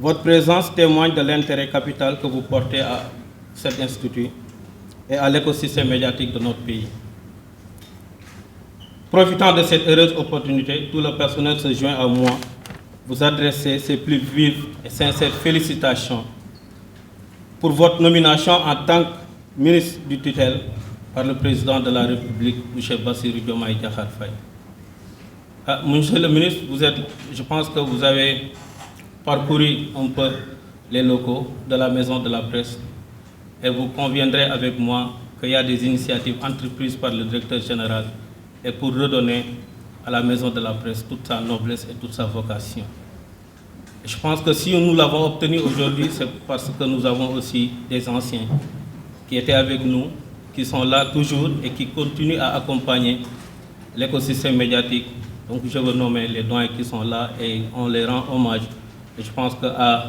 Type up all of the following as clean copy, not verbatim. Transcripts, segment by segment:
Votre présence témoigne de l'intérêt capital que vous portez à cet institut et à l'écosystème médiatique de notre pays. Profitant de cette heureuse opportunité, tout le personnel se joint à moi vous adresser ses plus vives et sincères félicitations pour votre nomination en tant que ministre du tutelle par le président de la République, M. Bassirou Diomaye Diakhar Faye. Monsieur le ministre, je pense que vous avez parcouru un peu les locaux de la Maison de la Presse et vous conviendrez avec moi qu'il y a des initiatives entreprises par le directeur général et pour redonner à la Maison de la Presse toute sa noblesse et toute sa vocation. Et je pense que si nous l'avons obtenu aujourd'hui, c'est parce que nous avons aussi des anciens qui étaient avec nous, qui sont là toujours et qui continuent à accompagner l'écosystème médiatique. Donc je veux nommer les doyens qui sont là et on les rend hommage. Et je pense qu'à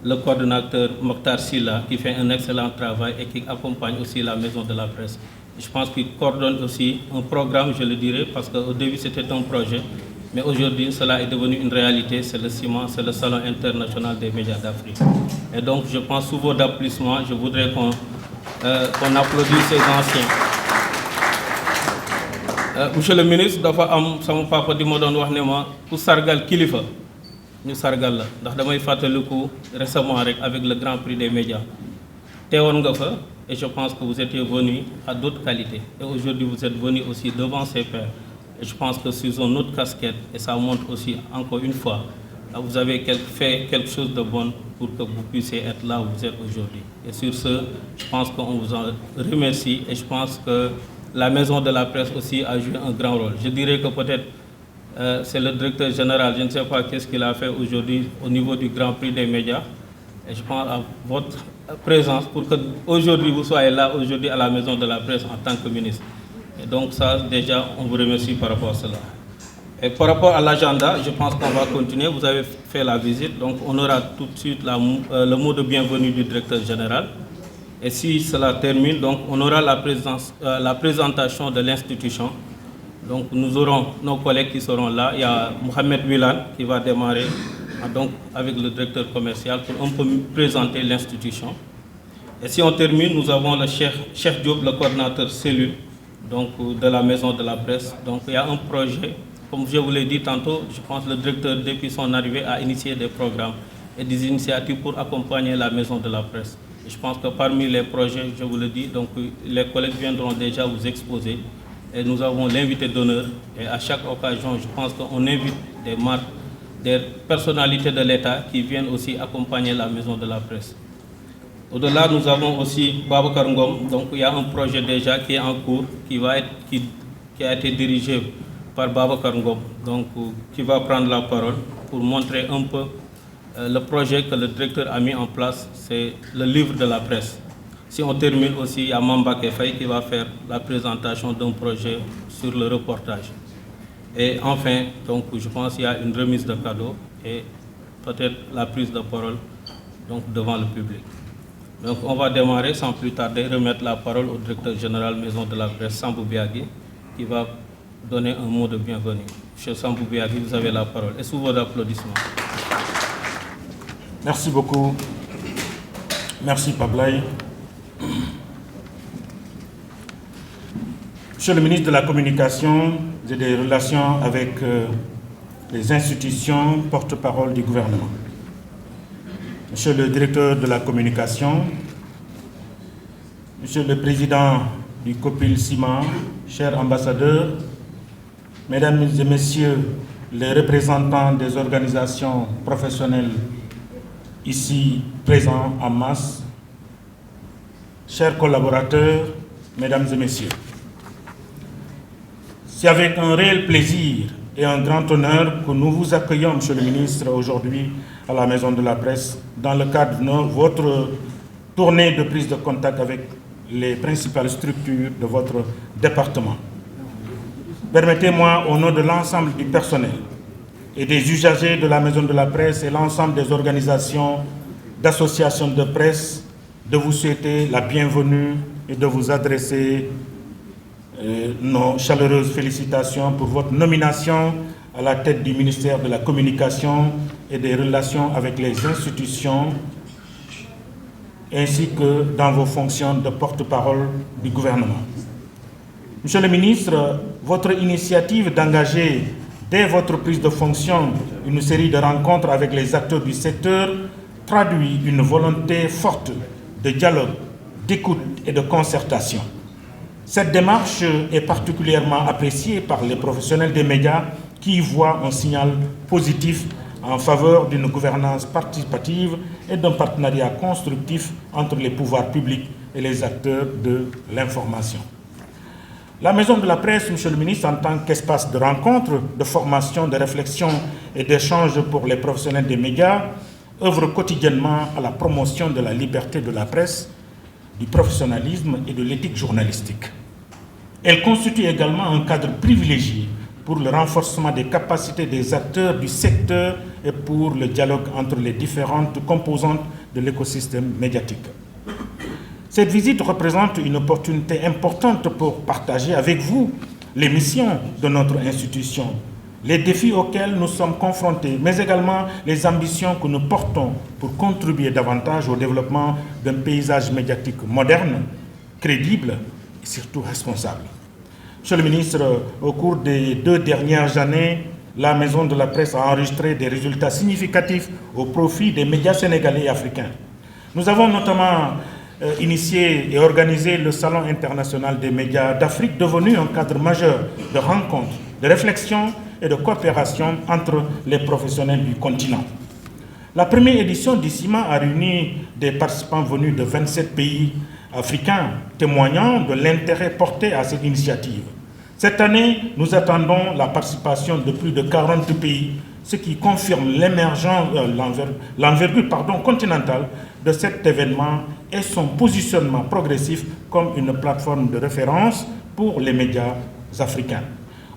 le coordonnateur Mokhtar Silla qui fait un excellent travail et qui accompagne aussi la Maison de la Presse. Je pense qu'il coordonne aussi un programme, je le dirais, parce qu'au début c'était un projet, mais aujourd'hui cela est devenu une réalité, c'est le CIMA, c'est le Salon international des médias d'Afrique. Et donc je pense sous vos applaudissements, je voudrais qu'on applaudisse ces anciens. Monsieur le ministre, dafa am sama papa di ma doon wax ne ma ku sargal kilifa ñu sargal la ndax damay fàttaliku récemment rek avec le Grand Prix des médias teewoon nga fa et je pense que vous étiez venu à d'autres qualités et aujourd'hui vous êtes venu aussi devant ses pairs et je pense que sur une autre casquette et ça montre aussi encore une fois vous avez fait quelque chose de bon pour que vous puissiez être là où vous êtes aujourd'hui et sur ce je pense qu'on vous en remercie et je pense que la Maison de la Presse aussi a joué un grand rôle. Je dirais que peut-être c'est le directeur général, je ne sais pas qu'est-ce qu'il a fait aujourd'hui au niveau du Grand Prix des médias. Et je pense à votre présence pour que aujourd'hui vous soyez là aujourd'hui à la Maison de la Presse en tant que ministre. Et donc ça déjà on vous remercie par rapport à cela. Et par rapport à l'agenda, je pense qu'on va continuer. Vous avez fait la visite, donc on aura tout de suite le mot de bienvenue du directeur général. Et si cela termine, donc on aura la présentation de l'institution. Donc nous aurons nos collègues qui seront là. Il y a Mohamed Wilan qui va démarrer donc, avec le directeur commercial pour un peu présenter l'institution. Et si on termine, nous avons le chef Diop, le coordinateur cellule donc, de la Maison de la Presse. Donc il y a un projet, comme je vous l'ai dit tantôt, je pense que le directeur depuis son arrivée a initié des programmes et des initiatives pour accompagner la Maison de la Presse. Je pense que parmi les projets, je vous le dis, donc les collègues viendront déjà vous exposer. Et nous avons l'invité d'honneur. Et à chaque occasion, je pense qu'on invite des marques, des personnalités de l'État qui viennent aussi accompagner la Maison de la Presse. Au-delà, nous avons aussi Babacar Ngom. Donc il y a un projet déjà qui est en cours, qui a été dirigé par Babacar Ngom, donc qui va prendre la parole pour montrer un peu le projet que le directeur a mis en place, c'est le livre de la presse. Si on termine aussi, il y a Mamba Kefay qui va faire la présentation d'un projet sur le reportage. Et enfin, donc, je pense qu'il y a une remise de cadeaux et peut-être la prise de parole donc, devant le public. Donc on va démarrer sans plus tarder, remettre la parole au directeur général Maison de la Presse, Sambou Biagui, qui va donner un mot de bienvenue. Monsieur Sambou Biagui, vous avez la parole. Et sous vos applaudissements. Merci beaucoup. Merci Pablaye. Monsieur le ministre de la Communication et des Relations avec les institutions porte-parole du gouvernement. Monsieur le directeur de la Communication, Monsieur le président du COPIL CIMA, chers ambassadeurs, Mesdames et Messieurs les représentants des organisations professionnelles ici présents en masse, chers collaborateurs, Mesdames et Messieurs, c'est avec un réel plaisir et un grand honneur que nous vous accueillons, Monsieur le ministre, aujourd'hui à la Maison de la Presse, dans le cadre de votre tournée de prise de contact avec les principales structures de votre département. Permettez-moi, au nom de l'ensemble du personnel et des usagers de la Maison de la Presse et l'ensemble des organisations d'associations de presse, de vous souhaiter la bienvenue et de vous adresser nos chaleureuses félicitations pour votre nomination à la tête du ministère de la Communication et des Relations avec les institutions, ainsi que dans vos fonctions de porte-parole du gouvernement. Monsieur le ministre, votre initiative d'engager dès votre prise de fonction une série de rencontres avec les acteurs du secteur traduit une volonté forte de dialogue, d'écoute et de concertation. Cette démarche est particulièrement appréciée par les professionnels des médias qui y voient un signal positif en faveur d'une gouvernance participative et d'un partenariat constructif entre les pouvoirs publics et les acteurs de l'information. La Maison de la Presse, Monsieur le ministre, en tant qu'espace de rencontre, de formation, de réflexion et d'échange pour les professionnels des médias, œuvre quotidiennement à la promotion de la liberté de la presse, du professionnalisme et de l'éthique journalistique. Elle constitue également un cadre privilégié pour le renforcement des capacités des acteurs du secteur et pour le dialogue entre les différentes composantes de l'écosystème médiatique. Cette visite représente une opportunité importante pour partager avec vous les missions de notre institution, les défis auxquels nous sommes confrontés, mais également les ambitions que nous portons pour contribuer davantage au développement d'un paysage médiatique moderne, crédible et surtout responsable. Monsieur le ministre, au cours des 2 dernières années, la Maison de la Presse a enregistré des résultats significatifs au profit des médias sénégalais et africains. Nous avons notamment initié et organisé le Salon international des médias d'Afrique, devenu un cadre majeur de rencontres, de réflexion et de coopération entre les professionnels du continent. La première édition du CIMA a réuni des participants venus de 27 pays africains, témoignant de l'intérêt porté à cette initiative. Cette année, nous attendons la participation de plus de 40 pays, ce qui confirme l'envergure continentale de cet événement et son positionnement progressif comme une plateforme de référence pour les médias africains.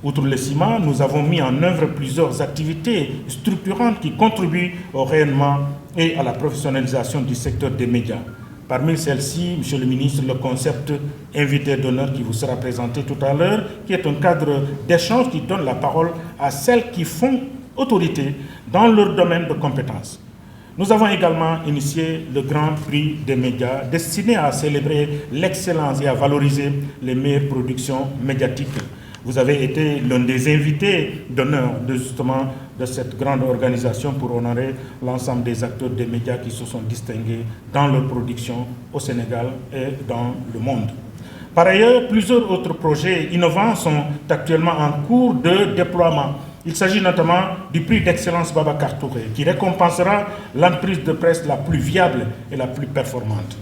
Outre le CIMA, nous avons mis en œuvre plusieurs activités structurantes qui contribuent au rayonnement et à la professionnalisation du secteur des médias. Parmi celles-ci, Monsieur le ministre, le concept invité d'honneur qui vous sera présenté tout à l'heure, qui est un cadre d'échange qui donne la parole à celles qui font autorité dans leur domaine de compétences. Nous avons également initié le Grand Prix des médias destiné à célébrer l'excellence et à valoriser les meilleures productions médiatiques. Vous avez été l'un des invités d'honneur de cette grande organisation pour honorer l'ensemble des acteurs des médias qui se sont distingués dans leur production au Sénégal et dans le monde. Par ailleurs, plusieurs autres projets innovants sont actuellement en cours de déploiement. Il s'agit notamment du prix d'excellence Babacar Touré, qui récompensera l'entreprise de presse la plus viable et la plus performante.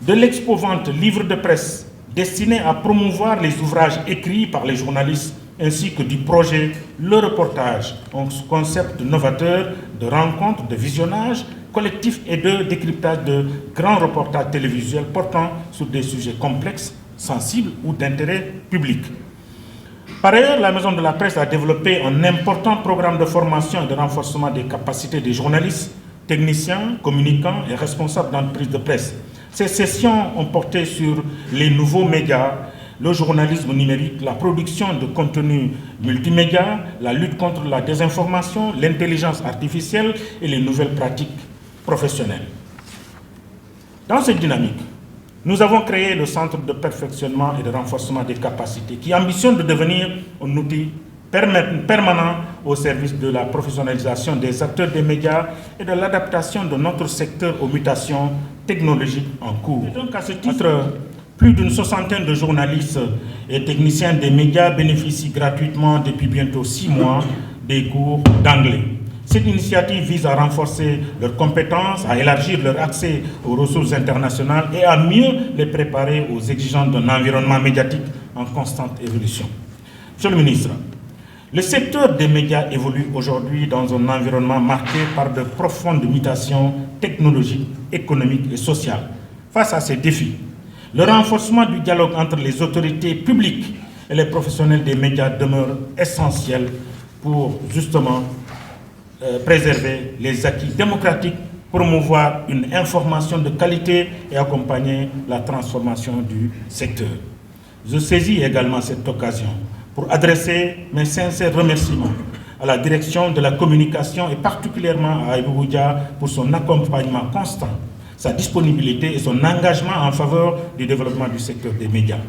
De l'expo-vente livre de presse destiné à promouvoir les ouvrages écrits par les journalistes, ainsi que du projet Le Reportage, un concept novateur de rencontre, de visionnage collectif et de décryptage de grands reportages télévisuels portant sur des sujets complexes, sensibles ou d'intérêt public. Par ailleurs, la Maison de la Presse a développé un important programme de formation et de renforcement des capacités des journalistes, techniciens, communicants et responsables d'entreprises de presse. Ces sessions ont porté sur les nouveaux médias, le journalisme numérique, la production de contenus multimédia, la lutte contre la désinformation, l'intelligence artificielle et les nouvelles pratiques professionnelles. Dans cette dynamique, nous avons créé le Centre de perfectionnement et de renforcement des capacités qui ambitionne de devenir un outil permanent au service de la professionnalisation des acteurs des médias et de l'adaptation de notre secteur aux mutations technologiques en cours. Et donc, à ce titre, plus d'une soixantaine de journalistes et techniciens des médias bénéficient gratuitement depuis bientôt 6 mois des cours d'anglais. Cette initiative vise à renforcer leurs compétences, à élargir leur accès aux ressources internationales et à mieux les préparer aux exigences d'un environnement médiatique en constante évolution. Monsieur le ministre, le secteur des médias évolue aujourd'hui dans un environnement marqué par de profondes mutations technologiques, économiques et sociales. Face à ces défis, le renforcement du dialogue entre les autorités publiques et les professionnels des médias demeure essentiel pour justement préserver les acquis démocratiques, promouvoir une information de qualité et accompagner la transformation du secteur. Je saisis également cette occasion pour adresser mes sincères remerciements à la direction de la communication et particulièrement à Ibou Dia pour son accompagnement constant, sa disponibilité et son engagement en faveur du développement du secteur des médias.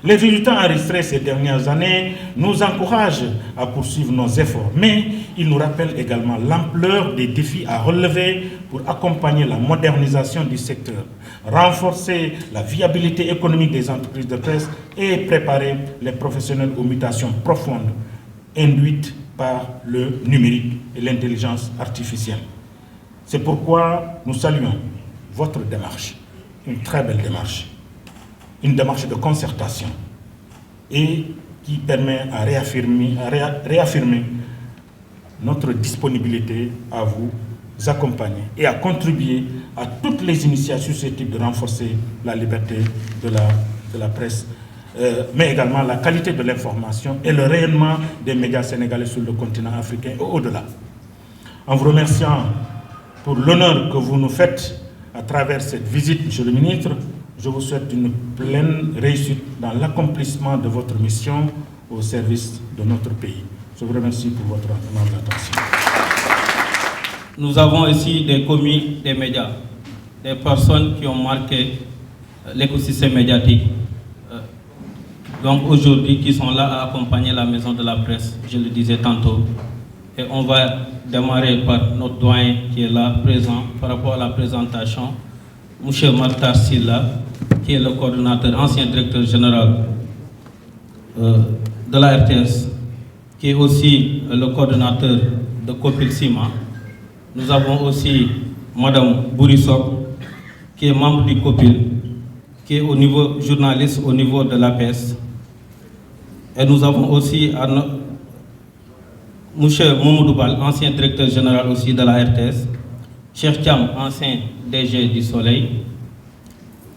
Les résultats enregistrés ces dernières années nous encouragent à poursuivre nos efforts, mais ils nous rappellent également l'ampleur des défis à relever pour accompagner la modernisation du secteur, renforcer la viabilité économique des entreprises de presse et préparer les professionnels aux mutations profondes induites par le numérique et l'intelligence artificielle. C'est pourquoi nous saluons votre démarche, une très belle démarche, une démarche de concertation et qui permet à réaffirmer notre disponibilité à vous accompagner et à contribuer à toutes les initiatives susceptibles de renforcer la liberté de la presse, mais également la qualité de l'information et le rayonnement des médias sénégalais sur le continent africain et au-delà. En vous remerciant pour l'honneur que vous nous faites à travers cette visite, Monsieur le Ministre, je vous souhaite une pleine réussite dans l'accomplissement de votre mission au service de notre pays. Je vous remercie pour votre attention. Nous avons ici des commis des médias, des personnes qui ont marqué l'écosystème médiatique. Donc aujourd'hui, qui sont là à accompagner la maison de la presse, je le disais tantôt. Et on va démarrer par notre doyen qui est là, présent, par rapport à la présentation. M. Martar Silla, qui est le coordonnateur, ancien directeur général de la RTS, qui est aussi le coordonnateur de Copil Cima. Nous avons aussi Mme Bourissok, qui est membre du Copil, qui est au niveau journaliste au niveau de l'APS. Et nous avons aussi M. Mamoudou Bal, ancien directeur général aussi de la RTS, Cheikh Thiam, ancien DG du Soleil,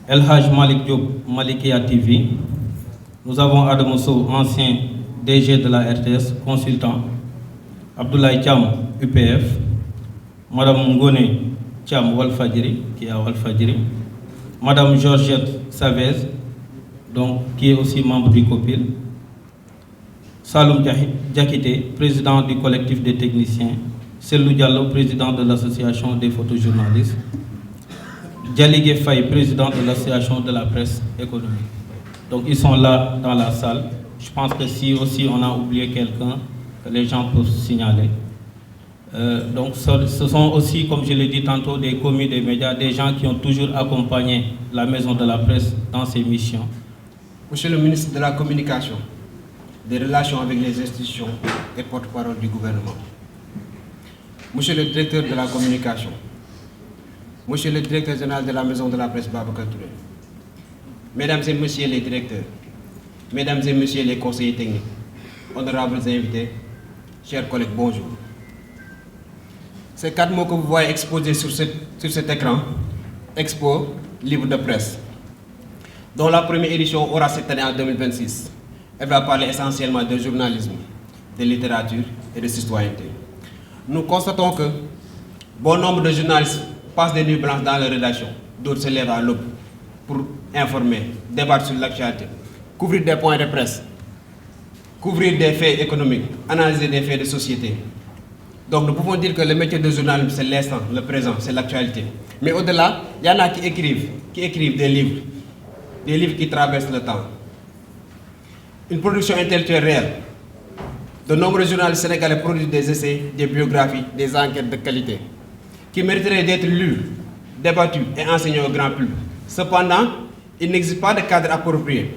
El Haj Malik Diop, Malikia TV. Nous avons Adam Sow, ancien DG de la RTS, consultant, Abdoulaye Thiam, UPF, Mme Ngone Thiam Walfadjiri, qui est à Walfadjiri, Mme Georgette Savez, donc, qui est aussi membre du COPIL, Saloum Diakité, président du collectif des techniciens, Selou Diallo, président de l'association des photojournalistes, Dialigé Faye, président de l'association de la presse économique. Donc ils sont là dans la salle. Je pense que si aussi on a oublié quelqu'un, que les gens peuvent signaler. Donc ce sont aussi, comme je l'ai dit tantôt, des commis des médias, des gens qui ont toujours accompagné la maison de la presse dans ses missions. Monsieur le ministre de la Communication, des relations avec les institutions et porte-parole du gouvernement. Monsieur le directeur de la communication, Monsieur le directeur général de la maison de la presse Babacar Touré, Mesdames et Messieurs les directeurs, Mesdames et Messieurs les conseillers techniques, honorables invités, chers collègues, bonjour. Ces 4 mots que vous voyez exposés sur cet écran, Expo, livre de presse, dont la première édition aura cette année en 2026. Elle va parler essentiellement de journalisme, de littérature et de citoyenneté. Nous constatons que bon nombre de journalistes passent des nuits blanches dans leur rédaction, d'autres se lèvent à l'aube pour informer, débattre sur l'actualité, couvrir des points de presse, couvrir des faits économiques, analyser des faits de société. Donc nous pouvons dire que le métier de journaliste, c'est l'instant, le présent, c'est l'actualité. Mais au-delà, il y en a qui écrivent des livres qui traversent le temps. Une production intellectuelle réelle. De nombreux journalistes sénégalais produisent des essais, des biographies, des enquêtes de qualité, qui mériteraient d'être lus, débattus et enseignés au grand public. Cependant, il n'existe pas de cadre approprié.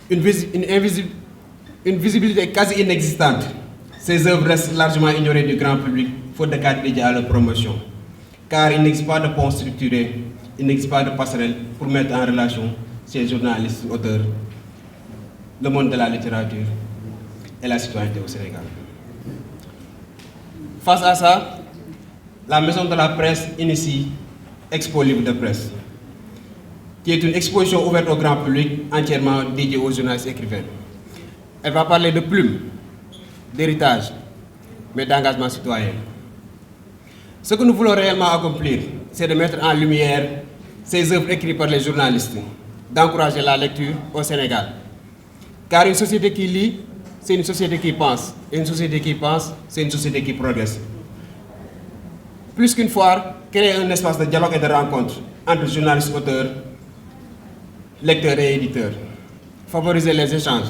Une visibilité quasi inexistante. Ces œuvres restent largement ignorées du grand public, faute de cadre dédié à leur promotion. Car il n'existe pas de pont structuré, il n'existe pas de passerelle pour mettre en relation ces journalistes, auteurs, le monde de la littérature et la citoyenneté au Sénégal. Face à ça, la maison de la presse initie Expo Livre de Presse, qui est une exposition ouverte au grand public entièrement dédiée aux journalistes écrivains. Elle va parler de plumes, d'héritage, mais d'engagement citoyen. Ce que nous voulons réellement accomplir, c'est de mettre en lumière ces œuvres écrites par les journalistes, d'encourager la lecture au Sénégal. Car une société qui lit c'est une société qui pense. Et une société qui pense, c'est une société qui progresse. Plus qu'une foire, créer un espace de dialogue et de rencontre entre journalistes, auteurs, lecteurs et éditeurs. Favoriser les échanges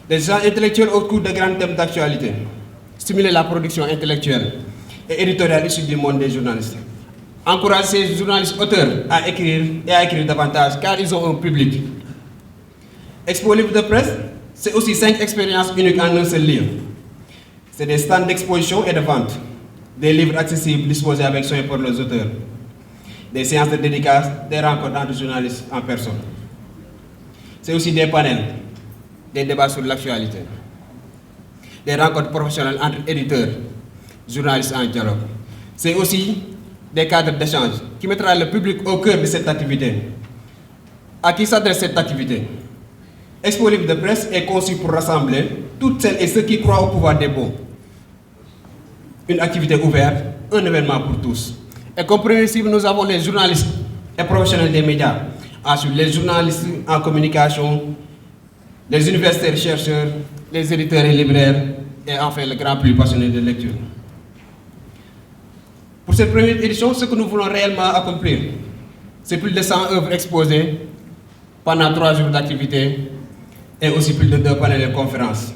intellectuels au cours de grands thèmes d'actualité. Stimuler la production intellectuelle et éditoriale issue du monde des journalistes. Encourager ces journalistes auteurs à écrire et à écrire davantage car ils ont un public. Expo Livre de Presse, c'est aussi 5 expériences uniques en un seul livre. C'est des stands d'exposition et de vente, des livres accessibles disposés avec soin pour les auteurs, des séances de dédicaces, des rencontres entre journalistes en personne. C'est aussi des panels, des débats sur l'actualité, des rencontres professionnelles entre éditeurs, journalistes en dialogue. C'est aussi des cadres d'échange qui mettra le public au cœur de cette activité. À qui s'adresse cette activité? Expo Livre de Presse est conçu pour rassembler toutes celles et ceux qui croient au pouvoir des mots. Une activité ouverte, un événement pour tous. Et comme premier cible, nous avons les journalistes et professionnels des médias. Ensuite, les journalistes en communication, les universitaires chercheurs, les éditeurs et libraires, et enfin le grand public passionné de lecture. Pour cette première édition, ce que nous voulons réellement accomplir, c'est plus de 100 œuvres exposées pendant 3 jours d'activité et aussi plus de 2 panels de conférences.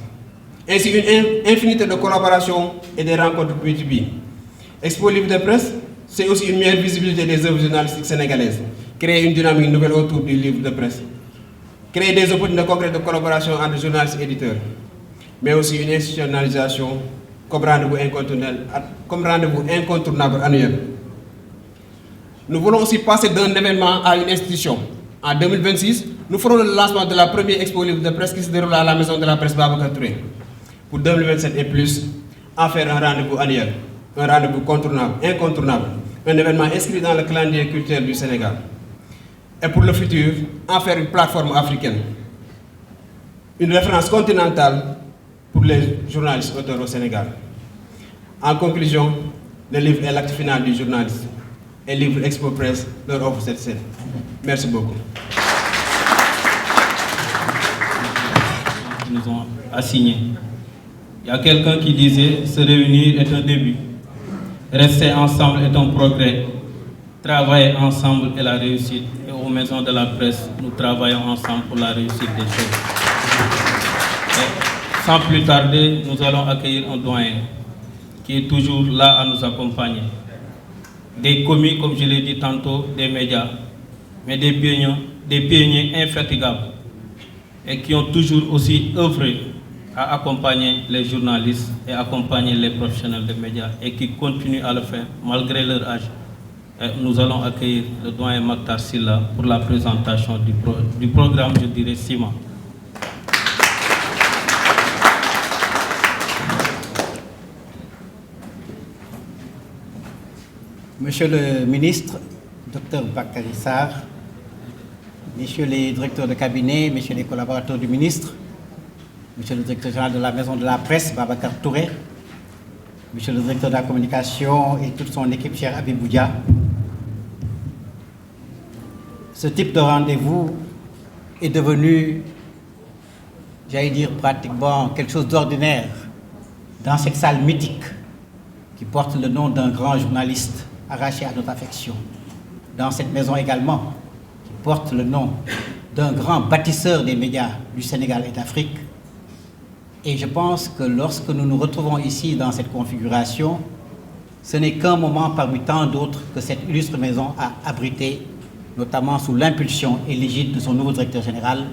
Ainsi, une infinité de collaborations et des rencontres B2B. Expo Livre de Presse, c'est aussi une meilleure visibilité des œuvres journalistiques sénégalaises. Créer une dynamique nouvelle autour du livre de presse. Créer des opportunités concrètes de collaboration entre journalistes et éditeurs. Mais aussi une institutionnalisation comme rendez-vous incontournable annuel. Nous voulons aussi passer d'un événement à une institution. En 2026, nous ferons le lancement de la première Expo Livre de Presse qui se déroule à la Maison de la Presse Babacar Touré. Pour 2027 et plus, en faire un rendez-vous annuel, un rendez-vous incontournable, un événement inscrit dans le calendrier culturel du Sénégal. Et pour le futur, en faire une plateforme africaine, une référence continentale pour les journalistes auteurs au Sénégal. En conclusion, le livre est l'acte final du journaliste et Livre Expo Presse leur offre cette scène. Merci beaucoup. Ils nous ont assigné. Il y a quelqu'un qui disait se réunir est un début, rester ensemble est un progrès, travailler ensemble est la réussite. Et aux maisons de la presse, nous travaillons ensemble pour la réussite des choses. Et sans plus tarder, nous allons accueillir un doyen qui est toujours là à nous accompagner. Des commis, comme je l'ai dit tantôt, des médias, mais des pionniers infatigables et qui ont toujours aussi œuvré à accompagner les journalistes et accompagner les professionnels des médias et qui continuent à le faire malgré leur âge. Et nous allons accueillir le doyen Maktar Silla pour la présentation du programme, je dirais, CIMA. Monsieur le ministre, Dr Bakary Sarr, messieurs les directeurs de cabinet, messieurs les collaborateurs du ministre, monsieur le directeur général de la Maison de la Presse, Babacar Touré, monsieur le directeur de la communication et toute son équipe, cher Abiboudia. Ce type de rendez-vous est devenu, j'allais dire, pratiquement quelque chose d'ordinaire dans cette salle mythique qui porte le nom d'un grand journaliste arraché à notre affection. Dans cette maison également, qui porte le nom d'un grand bâtisseur des médias du Sénégal et d'Afrique. Et je pense que lorsque nous nous retrouvons ici dans cette configuration, ce n'est qu'un moment parmi tant d'autres que cette illustre maison a abrité, notamment sous l'impulsion et l'égide de son nouveau directeur général.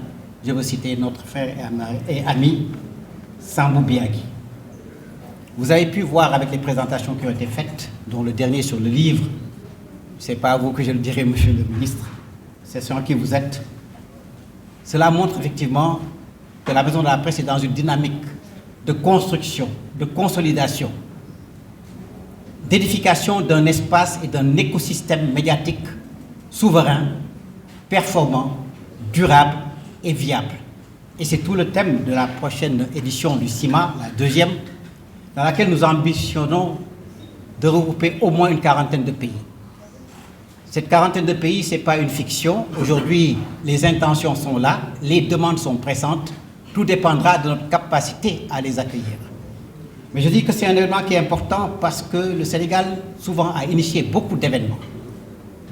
Je veux citer notre frère et ami, Sambou Biagui. Vous avez pu voir avec les présentations qui ont été faites, dont le dernier sur le livre, ce n'est pas à vous que je le dirai, monsieur le ministre, c'est sur qui vous êtes. Cela montre effectivement que la Maison de la Presse est dans une dynamique de construction, de consolidation, d'édification d'un espace et d'un écosystème médiatique souverain, performant, durable et viable. Et c'est tout le thème de la prochaine édition du CIMA, la deuxième, dans laquelle nous ambitionnons de regrouper au moins une quarantaine de pays. Cette quarantaine de pays, ce n'est pas une fiction. Aujourd'hui, les intentions sont là, les demandes sont pressantes. Tout dépendra de notre capacité à les accueillir. Mais je dis que c'est un événement qui est important parce que le Sénégal, souvent, a initié beaucoup d'événements,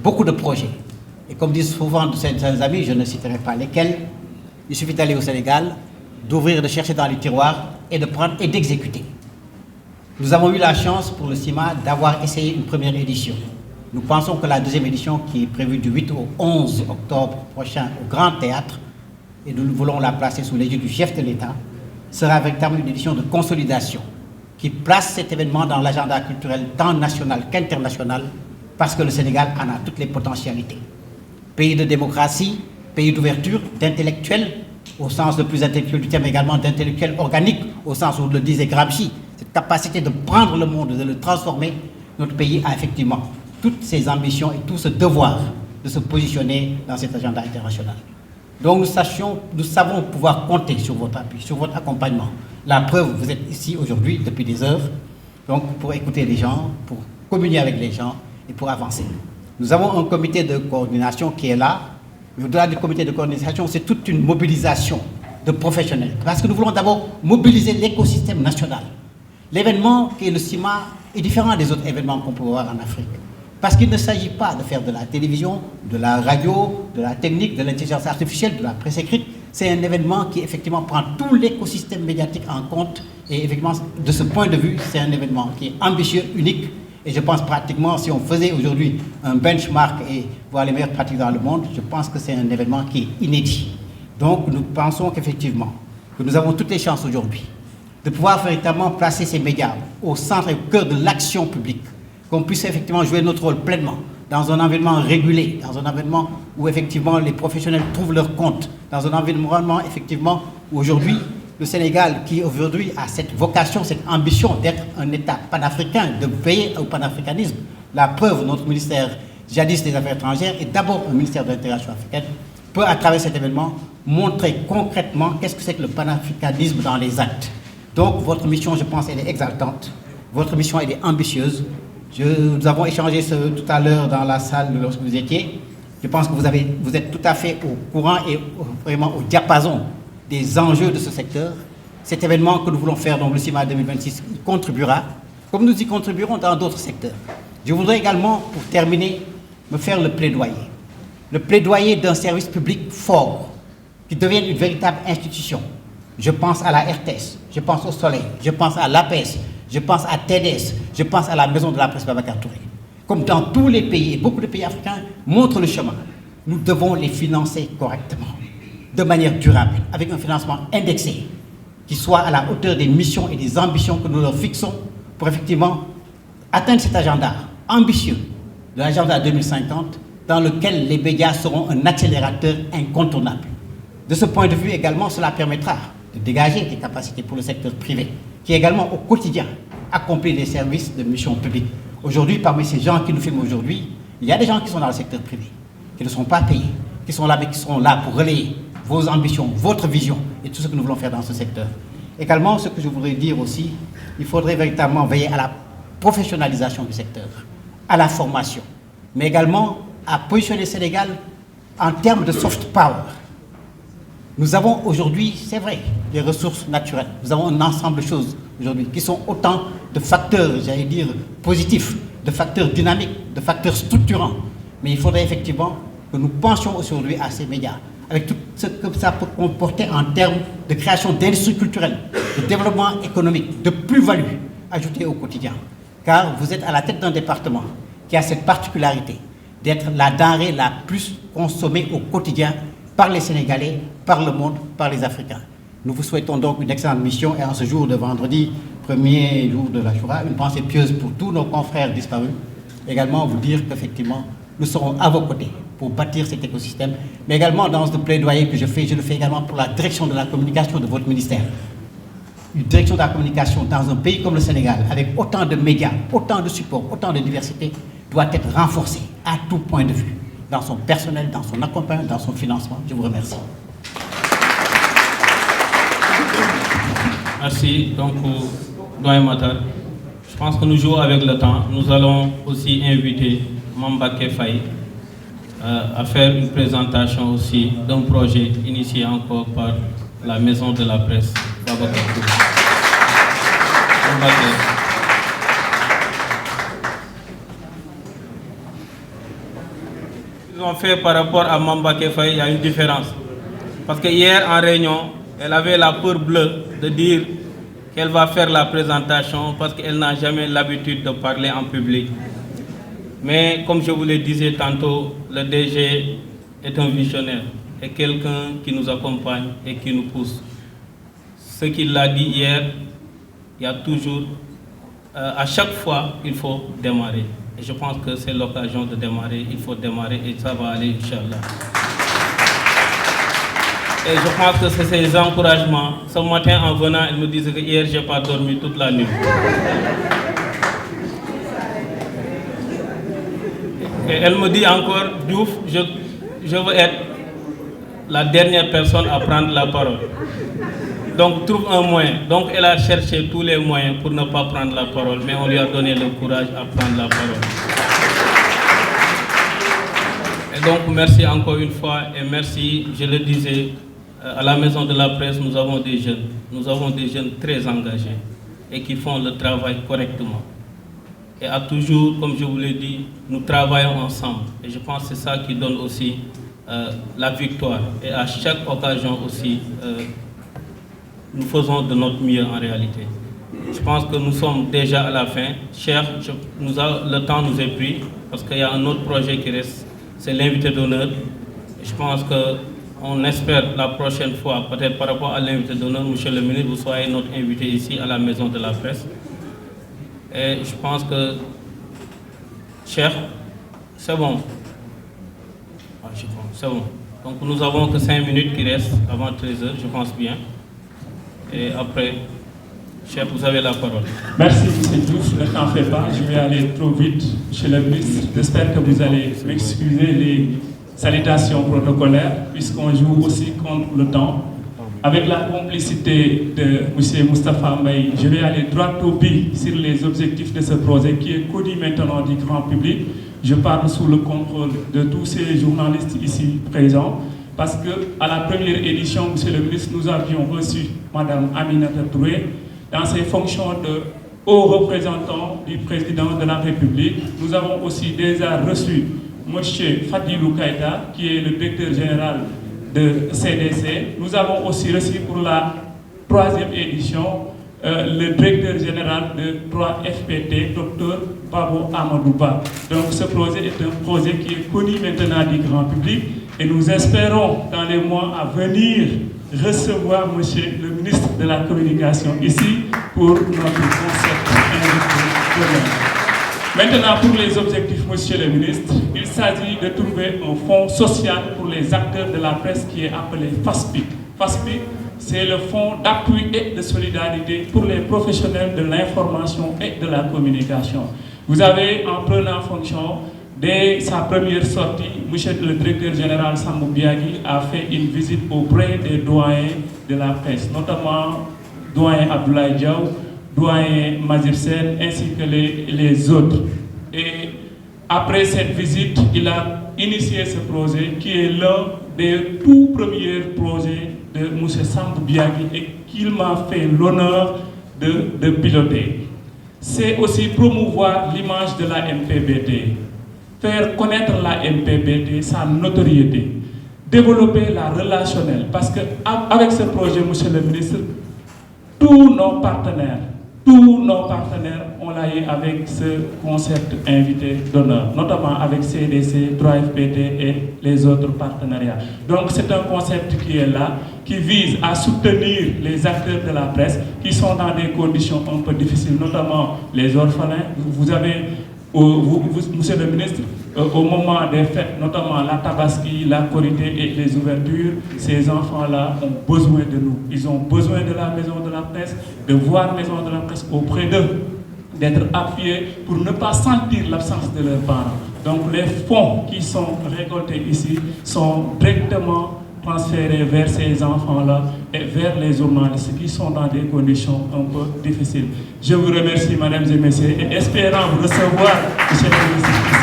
beaucoup de projets. Et comme disent souvent certains amis, je ne citerai pas lesquels, il suffit d'aller au Sénégal, d'ouvrir, de chercher dans les tiroirs et de prendre et d'exécuter. Nous avons eu la chance pour le CIMA d'avoir essayé une première édition. Nous pensons que la deuxième édition, qui est prévue du 8 au 11 octobre prochain au Grand Théâtre, et nous voulons la placer sous l'égide du chef de l'État, sera véritablement une édition de consolidation qui place cet événement dans l'agenda culturel tant national qu'international parce que le Sénégal en a toutes les potentialités. Pays de démocratie, pays d'ouverture, d'intellectuels, au sens le plus intellectuel du terme, mais également d'intellectuels organiques, au sens où le disait Gramsci, cette capacité de prendre le monde, de le transformer, notre pays a effectivement toutes ses ambitions et tout ce devoir de se positionner dans cet agenda international. Donc nous savons pouvoir compter sur votre appui, sur votre accompagnement. La preuve, vous êtes ici aujourd'hui depuis des heures, donc pour écouter les gens, pour communier avec les gens et pour avancer. Nous avons un comité de coordination qui est là, mais au-delà du comité de coordination, c'est toute une mobilisation de professionnels. Parce que nous voulons d'abord mobiliser l'écosystème national. L'événement qui est le CIMA est différent des autres événements qu'on peut voir en Afrique. Parce qu'il ne s'agit pas de faire de la télévision, de la radio, de la technique, de l'intelligence artificielle, de la presse écrite. C'est un événement qui effectivement prend tout l'écosystème médiatique en compte. Et effectivement, de ce point de vue, c'est un événement qui est ambitieux, unique. Et je pense pratiquement, si on faisait aujourd'hui un benchmark et voir les meilleures pratiques dans le monde, je pense que c'est un événement qui est inédit. Donc nous pensons qu'effectivement, que nous avons toutes les chances aujourd'hui de pouvoir véritablement placer ces médias au centre et au cœur de l'action publique, qu'on puisse effectivement jouer notre rôle pleinement dans un environnement régulé, dans un environnement où effectivement les professionnels trouvent leur compte, dans un environnement effectivement où aujourd'hui le Sénégal, qui aujourd'hui a cette vocation, cette ambition d'être un État panafricain, de veiller au panafricanisme. La preuve, notre ministère jadis des Affaires étrangères est d'abord un ministère de l'intégration africaine, peut à travers cet événement montrer concrètement qu'est-ce que c'est que le panafricanisme dans les actes. Donc votre mission, je pense, elle est exaltante, votre mission, elle est ambitieuse. Nous avons échangé tout à l'heure dans la salle lorsque vous étiez. Je pense que vous êtes tout à fait au courant et vraiment au diapason des enjeux de ce secteur. Cet événement que nous voulons faire, donc le CIMA 2026, y contribuera, comme nous y contribuerons dans d'autres secteurs. Je voudrais également, pour terminer, me faire le plaidoyer d'un service public fort, qui devienne une véritable institution. Je pense à la RTS, je pense au Soleil, je pense à l'APS, je pense à TDS, je pense à la Maison de la Presse Babacar Touré. Comme dans tous les pays, et beaucoup de pays africains montrent le chemin, nous devons les financer correctement, de manière durable, avec un financement indexé, qui soit à la hauteur des missions et des ambitions que nous leur fixons pour effectivement atteindre cet agenda ambitieux de l'agenda 2050, dans lequel les médias seront un accélérateur incontournable. De ce point de vue également, cela permettra de dégager des capacités pour le secteur privé, qui également au quotidien accomplit des services de mission publique. Aujourd'hui, parmi ces gens qui nous filment aujourd'hui, il y a des gens qui sont dans le secteur privé, qui ne sont pas payés, qui sont là, mais qui sont là pour relayer vos ambitions, votre vision et tout ce que nous voulons faire dans ce secteur. Également, ce que je voudrais dire aussi, il faudrait véritablement veiller à la professionnalisation du secteur, à la formation, mais également à positionner le Sénégal en termes de soft power. Nous avons aujourd'hui, c'est vrai, des ressources naturelles. Nous avons un ensemble de choses aujourd'hui qui sont autant de facteurs, j'allais dire, positifs, de facteurs dynamiques, de facteurs structurants. Mais il faudrait effectivement que nous pensions aujourd'hui à ces médias, avec tout ce que ça peut comporter en termes de création d'industries culturelles, de développement économique, de plus-value ajoutée au quotidien. Car vous êtes à la tête d'un département qui a cette particularité d'être la denrée la plus consommée au quotidien par les Sénégalais, par le monde, par les Africains. Nous vous souhaitons donc une excellente mission et en ce jour de vendredi, premier jour de la Choura, une pensée pieuse pour tous nos confrères disparus. Également vous dire qu'effectivement, nous serons à vos côtés pour bâtir cet écosystème, mais également dans ce plaidoyer que je le fais également pour la direction de la communication de votre ministère. Une direction de la communication dans un pays comme le Sénégal, avec autant de médias, autant de supports, autant de diversité, doit être renforcée à tout point de vue, dans son personnel, dans son accompagnement, dans son financement. Je vous remercie. Merci. Donc, Doyen Matar, je pense que nous jouons avec le temps. Nous allons aussi inviter Mambake Faye à faire une présentation aussi d'un projet initié encore par la maison de la presse, Babacar Touré. Ils ont fait par rapport à Mambake Faye, il y a une différence. Parce que hier en réunion, elle avait la peur bleue de dire qu'elle va faire la présentation parce qu'elle n'a jamais l'habitude de parler en public. Mais comme je vous le disais tantôt, le DG est un visionnaire et quelqu'un qui nous accompagne et qui nous pousse. Ce qu'il a dit hier, il y a toujours, à chaque fois, il faut démarrer. Et je pense que c'est l'occasion de démarrer, il faut démarrer et ça va aller, Inch'Allah. Et je pense que c'est ces encouragements. Ce matin, en venant, elle me disait que hier, je n'ai pas dormi toute la nuit. Et elle me dit encore, Diouf, je veux être la dernière personne à prendre la parole. Donc, trouve un moyen. Donc, elle a cherché tous les moyens pour ne pas prendre la parole, mais on lui a donné le courage à prendre la parole. Et donc, merci encore une fois, et merci, je le disais, à la Maison de la Presse, nous avons des jeunes. Nous avons des jeunes très engagés et qui font le travail correctement. Et à toujours, comme je vous l'ai dit, nous travaillons ensemble. Et je pense que c'est ça qui donne aussi la victoire. Et à chaque occasion aussi, nous faisons de notre mieux en réalité. Je pense que nous sommes déjà à la fin. Cher, le temps nous est pris parce qu'il y a un autre projet qui reste, c'est l'invité d'honneur. Je pense qu'on espère la prochaine fois, peut-être par rapport à l'invité d'honneur, monsieur le ministre, vous soyez notre invité ici à la Maison de la Presse. Et je pense que, cher, c'est bon. C'est bon. Donc nous avons que 5 minutes qui restent avant 13h, je pense bien. Et après, chef, vous avez la parole. Merci, M. Diouf. Ne t'en fais pas, je vais aller trop vite, monsieur le ministre. J'espère que vous allez m'excuser les salutations protocolaires, puisqu'on joue aussi contre le temps. Avec la complicité de M. Moustapha Mbaye, je vais aller droit au but sur les objectifs de ce projet qui est connu maintenant du grand public. Je parle sous le contrôle de tous ces journalistes ici présents. Parce qu'à la première édition, monsieur le ministre, nous avions reçu Mme Aminata Touré dans ses fonctions de haut représentant du président de la République. Nous avons aussi déjà reçu M. Fadilou Keïta, qui est le directeur général de CDC. Nous avons aussi reçu pour la 3e édition le directeur général de 3FPT, Dr Babo Amadouba. Donc ce projet est un projet qui est connu maintenant du grand public. Et nous espérons, dans les mois à venir, recevoir monsieur le ministre de la Communication ici pour notre concept. Maintenant, pour les objectifs, monsieur le ministre, il s'agit de trouver un fonds social pour les acteurs de la presse qui est appelé FASPIC. FASPIC, c'est le fonds d'appui et de solidarité pour les professionnels de l'information et de la communication. Vous avez, en prenant fonction, dès sa première sortie, monsieur le directeur général Sambou Biagui a fait une visite auprès des doyens de la presse, notamment doyen Abdoulaye Diaw, doyen Mazir Sen, ainsi que les autres. Et après cette visite, il a initié ce projet qui est l'un des tout premiers projets de M. Sambou Biagui et qu'il m'a fait l'honneur de piloter. C'est aussi promouvoir l'image de la MPBT. Faire connaître la MPBT, sa notoriété, développer la relationnelle. Parce qu'avec ce projet, monsieur le ministre, tous nos partenaires ont laillé avec ce concept invité d'honneur, notamment avec CDC, 3FPT et les autres partenariats. Donc c'est un concept qui est là, qui vise à soutenir les acteurs de la presse qui sont dans des conditions un peu difficiles, notamment les orphelins. Vous avez, monsieur le ministre, au moment des fêtes, notamment la Tabaski, la Korité et les ouvertures, ces enfants-là ont besoin de nous. Ils ont besoin de la Maison de la Presse, de voir la Maison de la Presse auprès d'eux, d'être appuyés pour ne pas sentir l'absence de leurs parents. Donc les fonds qui sont récoltés ici sont directement transférés vers ces enfants-là et vers les journalistes qui sont dans des conditions un peu difficiles. Je vous remercie, mesdames et messieurs, et espérant vous recevoir, monsieur le ministre, ici.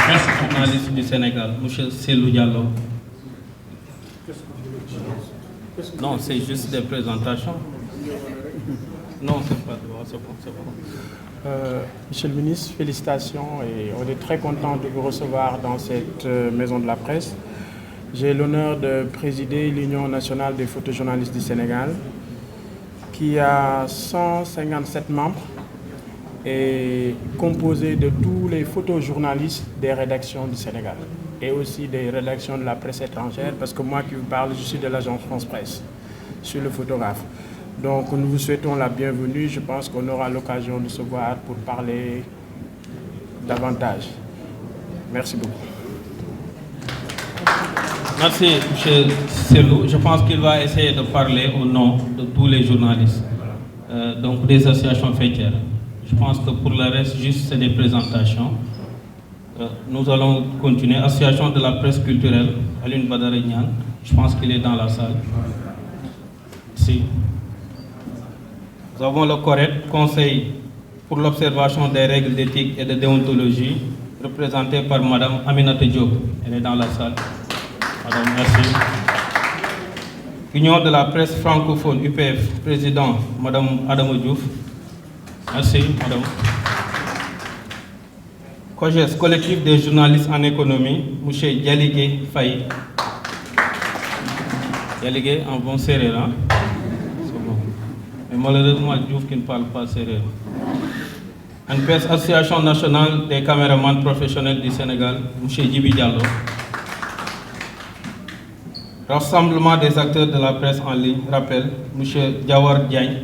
Merci. Journaliste du Sénégal, M. Selou Diallo. Non, c'est juste des présentations. Non, c'est pas c'est bon, c'est bon. Monsieur le ministre, félicitations et on est très content de vous recevoir dans cette maison de la presse. J'ai l'honneur de présider l'Union nationale des photojournalistes du Sénégal qui a 157 membres et composé de tous les photojournalistes des rédactions du Sénégal et aussi des rédactions de la presse étrangère parce que moi qui vous parle, je suis de l'agence France Presse, je suis le photographe. Donc nous vous souhaitons la bienvenue, je pense qu'on aura l'occasion de se voir pour parler davantage. Merci beaucoup. Merci, M. Selou. Je pense qu'il va essayer de parler au nom de tous les journalistes, donc des associations faîtières. Je pense que pour le reste, juste c'est des présentations. Nous allons continuer. Association de la presse culturelle, Alioune Badara Niane, je pense qu'il est dans la salle. Merci. Nous avons le CORED, Conseil pour l'observation des règles d'éthique et de déontologie, représenté par Mme Aminata Diop. Elle est dans la salle. Madame, merci. Union de la presse francophone, UPF, président, Mme Adamo Diouf. Merci, Madame. COGES, collectif des journalistes en économie, M. Dialigué Faye. Dialigué en bon sérère, hein? C'est bon. Mais malheureusement, Diouf qui ne parle pas sérère. ANPES, Association nationale des caméramans professionnels du Sénégal, M. Djibi Diallo. Rassemblement des acteurs de la presse en ligne, rappel, M. Diawar Diagne.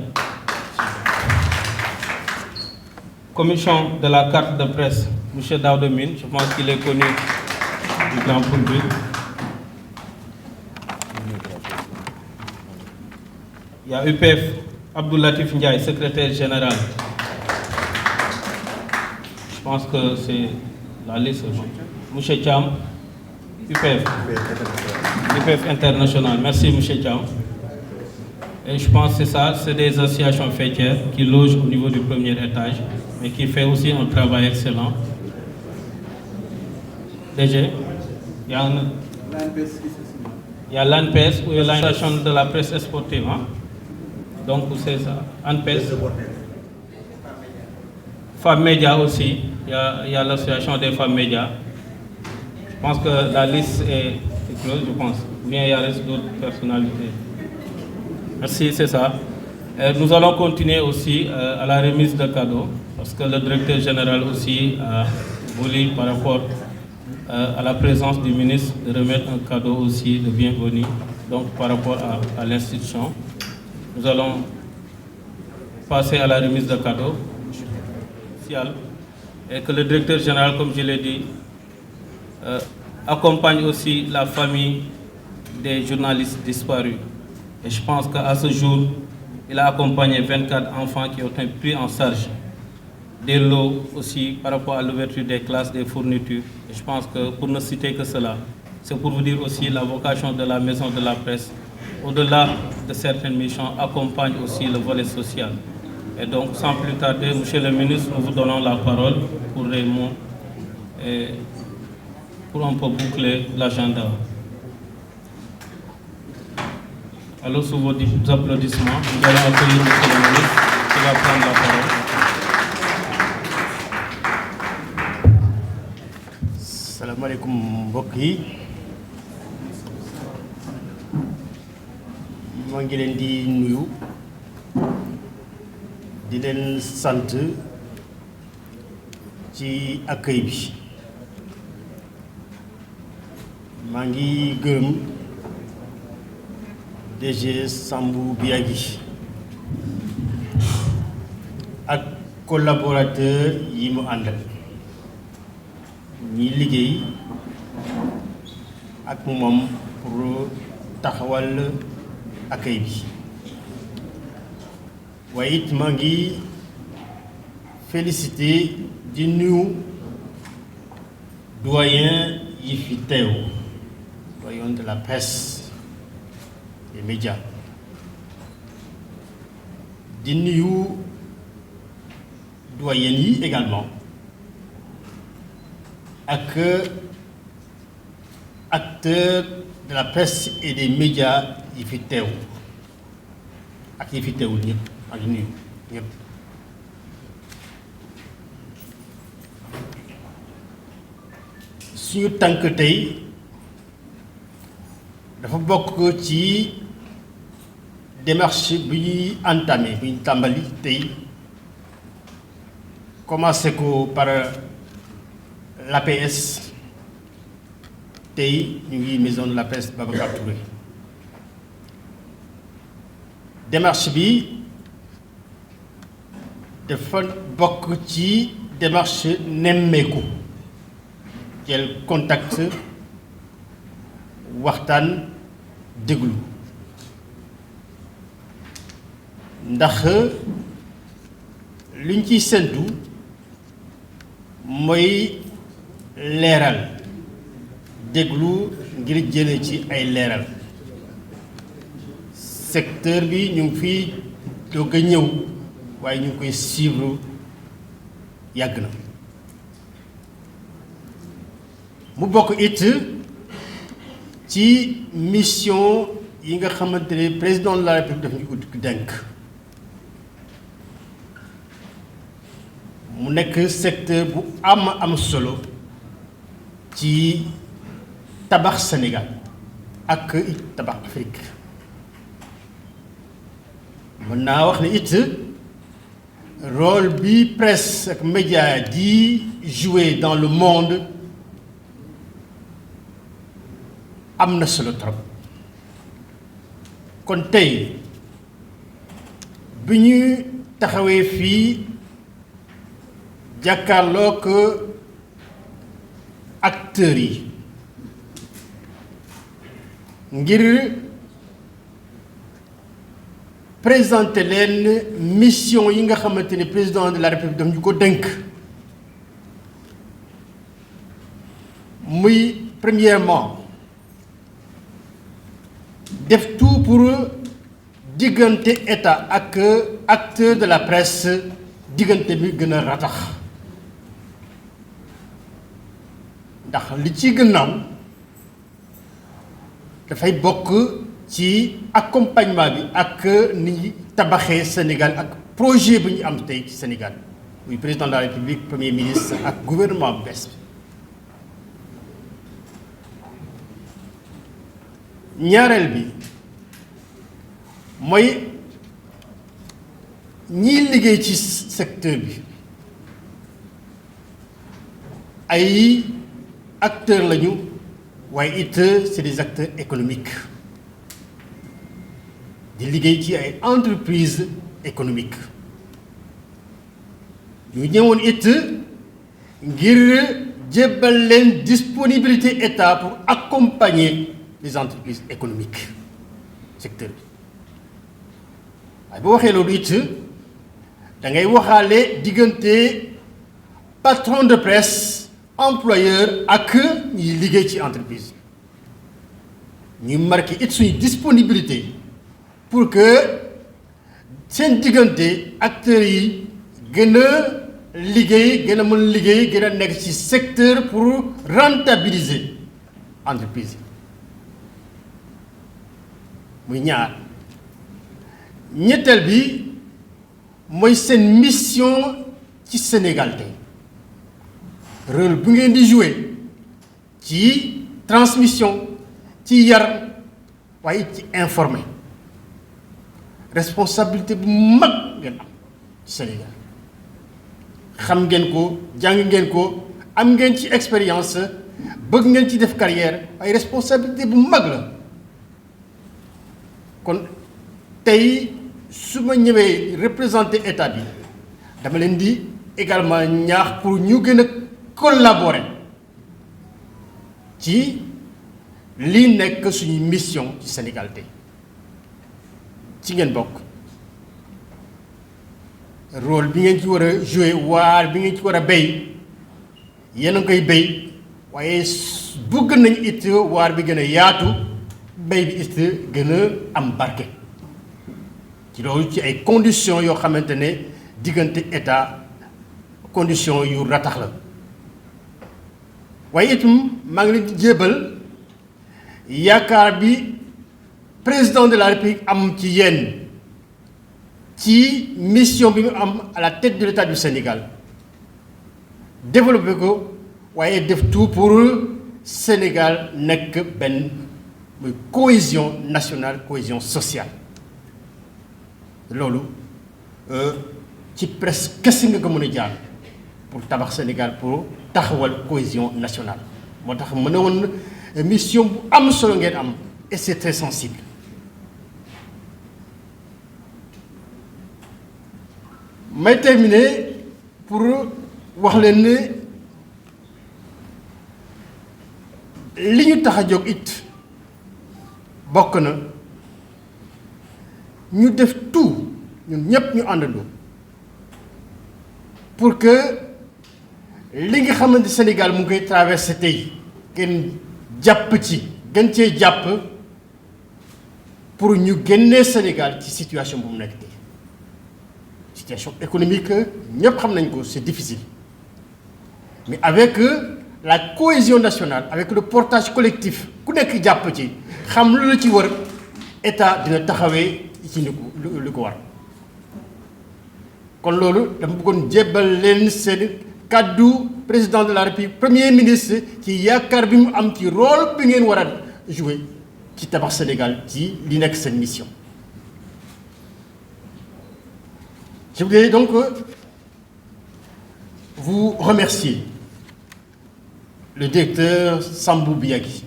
Commission de la carte de presse, M. Daoudemine, je pense qu'il est connu du grand public. Il y a UPF, Abdoulatif Ndiaye, secrétaire général. Je pense que c'est la liste. M. Cham, UPF. UPF international. Merci, M. Cham. Et je pense que c'est ça, c'est des associations faîtières qui logent au niveau du premier étage, mais qui fait aussi un travail excellent. DG, il y a l'ANPES, ou l'association de la presse sportive. Hein? Donc c'est ça, ANPES. Femmes Médias aussi, il y a l'association des femmes médias. Je pense que la liste est close, je pense. Bien, il y a d'autres personnalités. Merci, c'est ça. Nous allons continuer aussi à la remise de cadeaux, parce que le directeur général aussi a voulu, par rapport à la présence du ministre, de remettre un cadeau aussi de bienvenue, donc par rapport à l'institution. Nous allons passer à la remise de cadeaux, et que le directeur général, comme je l'ai dit, accompagne aussi la famille des journalistes disparus. Et je pense qu'à ce jour, il a accompagné 24 enfants qui ont été pris en charge. Des lots aussi par rapport à l'ouverture des classes, des fournitures. Et je pense que pour ne citer que cela, c'est pour vous dire aussi la vocation de la maison de la presse. Au-delà de certaines missions, accompagne aussi le volet social. Et donc, sans plus tarder, Monsieur le ministre, nous vous donnons la parole pour les mots et pour un peu boucler l'agenda. Alors, sous vos applaudissements, nous allons accueillir Monsieur le ministre qui va prendre la parole. Salam alaikum mbokk yi maa ngi leen di nuyu di leen sant ci accueil bi maa ngi gërëm DG Sambou Biagui ak collaborateur yi mu àndal ñi liggéey ak moom pour taxawal accueil bi waaye it maa ngi félicité di nuyu doyen yi fi teew doyen de la presse et médias di nuyu doyen yi également ak acteur de la presse et des médias yi fi teew ak yi fi teewul ñëpp ak nuyu ñëpp. suñu tànk tey dafa bokk ci démarche bi ñuy entamé bi ñu tàmbali tey commencé ko par l'APS tey ñu ngi maison de la presse Babacar Touré. démarche bi dafa bokk ci démarche nemmeeku jël contact waxtaan déglu ndax luñ ciy séntu mooy leeral déglu ngir jële ci ay leeral. secteur bi ñu ngi fii doog a ñëw waaye ñu ngi koy suivre yàgg na mu bokk it ci mission yi nga xamante ne président de la République daf ñu ko dénk mu nekk secteur bu am solo ci tabax Sénégal ak tabax Afrique. mën naa wax ne it rôle bi presse ak média di jouer dans le monde am na solo trop kon tey bi ñu taxawee fii jàkkaarloo ko acteurs yi ngir présenter leen mission yi nga xamante ne président de la République daf ñu ko dénk muy premièrement def tout pour diggante état ak acteur de la presse diggante bi gën a ratax ndax li ci gannaaw dafay bokk ci accompagnement bi ak ni tabaxee Sénégal ak projet bu ñu am tey ci Sénégal muy président de la République premier ministre ak gouvernement bu bees bi ñaareel bi mooy ñiy liggéey ci secteur bi ay acteurs lañu waaye it c'est des acteurs économiques di liggéey ci ay entreprises économiques ñu ñëwoon it ngir jébbal leen disponibilité état pour accompagner les entreprises économiques secteur bi waaye boo waxee loolu it da ngay waxaale diggante patron de presse employeur ak ñiy liggéey ci entreprise ñu marqué it suñu disponibilité pour que seen diggante acteurs yi gën a liggéey gën a mën liggéey gën a nekk ci secteur pour rentabiliser entreprise yi muy ñaar ñetteel bi mooy seen mission ci Sénégal tey rôle bu ngeen di jouer ci transmission ci yar waaye ci informer responsabilité bu mag ngeen am ci Sénégal xam ngeen ko jàng ngeen ko am ngeen ci expérience bëgg ngeen ci def carrière waaye responsabilité bu mag la kon tey su ma ñëwee représenter état bi dama leen di également ñaax pour ñu gën a collaborer ci lii nekk suñu mission ci Sénégal tey ci ngeen bokk rôle bi ngeen ci war a jouer waar bi ngeen ci war a béy yéen a ngi koy béy waaye bëgg nañ it waar bi gën a yaatu béy bi it gën a am barke ci loolu ci ay conditions yoo xamante ne diggante état conditions yu ratax la waaye itam maa ngi leen di jébal yaakaar bi président de la République am ci yéen ci mission bi mu am à la tête de l'État du Sénégal développer ko waaye def tout pour Sénégal nekk benn muy cohésion nationale cohésion sociale loolu ci presque kese nga ko mën a jaar pour tabax Sénégal pour taxawal cohésion nationale moo tax mën a woon mission bu am solo ngeen am et c'est très sensible. may terminer pour wax leen ne li ñu tax a jóg it bokk na ñu def tout ñun ñëpp ñu àndandoo pour que li nga xamante Sénégal mu ngi koy traversé tey kenn jàpp ci gën cee jàpp pour ñu génnee Sénégal ci situation bu mu nekk tey situation économique ñëpp xam nañ ko c'est difficile mais avec la cohésion nationale avec le portage collectif ku nekk jàpp ci xam lu la ci war état dina taxawee ci lu ko war kon loolu dama bëggoon jébbal leen seen kàddu président de la République premier ministre ci yaakaar bi mu am ci rôle bi ngeen war a jouer ci tabax Sénégal ci li nekk seen mission. Je voulais donc vous remercier, le directeur Sambou Biagui,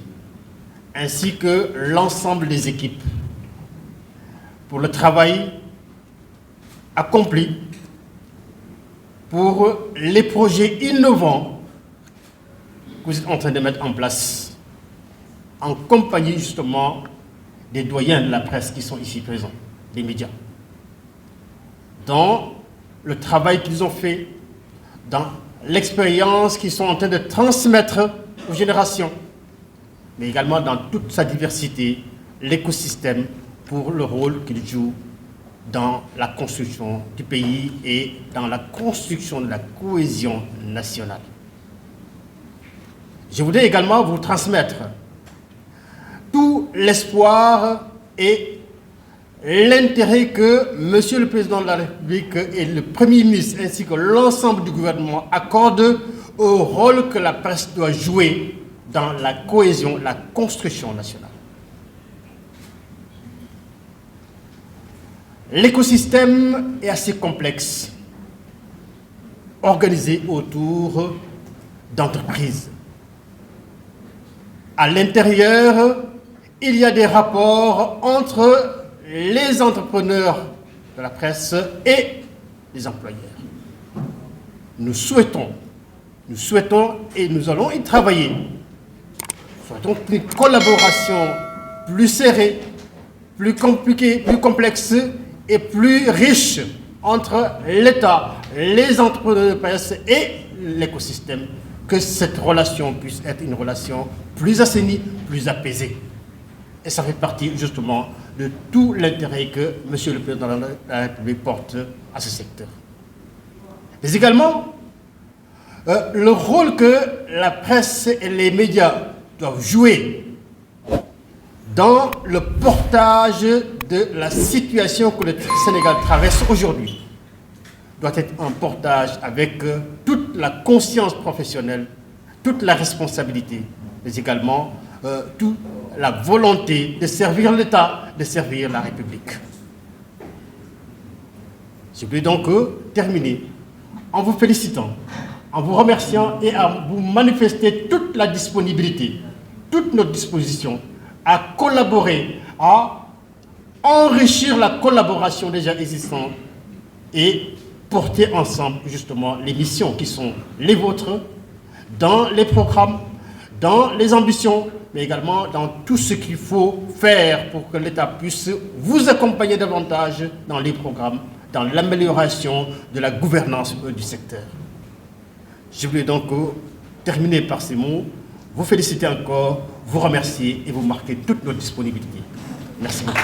ainsi que l'ensemble des équipes, pour le travail accompli, pour les projets innovants que vous êtes en train de mettre en place, en compagnie justement des doyens de la presse qui sont ici présents, des médias. Dans le travail qu'ils ont fait, dans l'expérience qu'ils sont en train de transmettre aux générations, mais également dans toute sa diversité, l'écosystème pour le rôle qu'ils jouent dans la construction du pays et dans la construction de la cohésion nationale. Je voudrais également vous transmettre tout l'espoir et l'intérêt que Monsieur le Président de la République et le Premier ministre ainsi que l'ensemble du gouvernement accordent au rôle que la presse doit jouer dans la cohésion, la construction nationale. L'écosystème est assez complexe, organisé autour d'entreprises. À l'intérieur, il y a des rapports entre les entrepreneurs de la presse et les employeurs. Nous souhaitons et nous allons y travailler. Nous souhaitons une collaboration plus serrée, plus compliquée, plus complexe et plus riche entre l'État, les entrepreneurs de presse et l'écosystème. Que cette relation puisse être une relation plus assainie, plus apaisée. Et ça fait partie justement de tout l'intérêt que Monsieur le Président de la République porte à ce secteur. Mais également, le rôle que la presse et les médias doivent jouer dans le portage de la situation que le Sénégal traverse aujourd'hui doit être un portage avec toute la conscience professionnelle, toute la responsabilité, mais également toute la volonté de servir l'État, de servir la République. Je vais donc terminer en vous félicitant, en vous remerciant et à vous manifester toute la disponibilité, toute notre disposition à collaborer, à enrichir la collaboration déjà existante et porter ensemble justement les missions qui sont les vôtres dans les programmes, dans les ambitions, mais également dans tout ce qu'il faut faire pour que l'État puisse vous accompagner davantage dans les programmes, dans l'amélioration de la gouvernance du secteur. Je voulais donc terminer par ces mots, vous féliciter encore, vous remercier et vous marquer toute notre disponibilité. Merci beaucoup.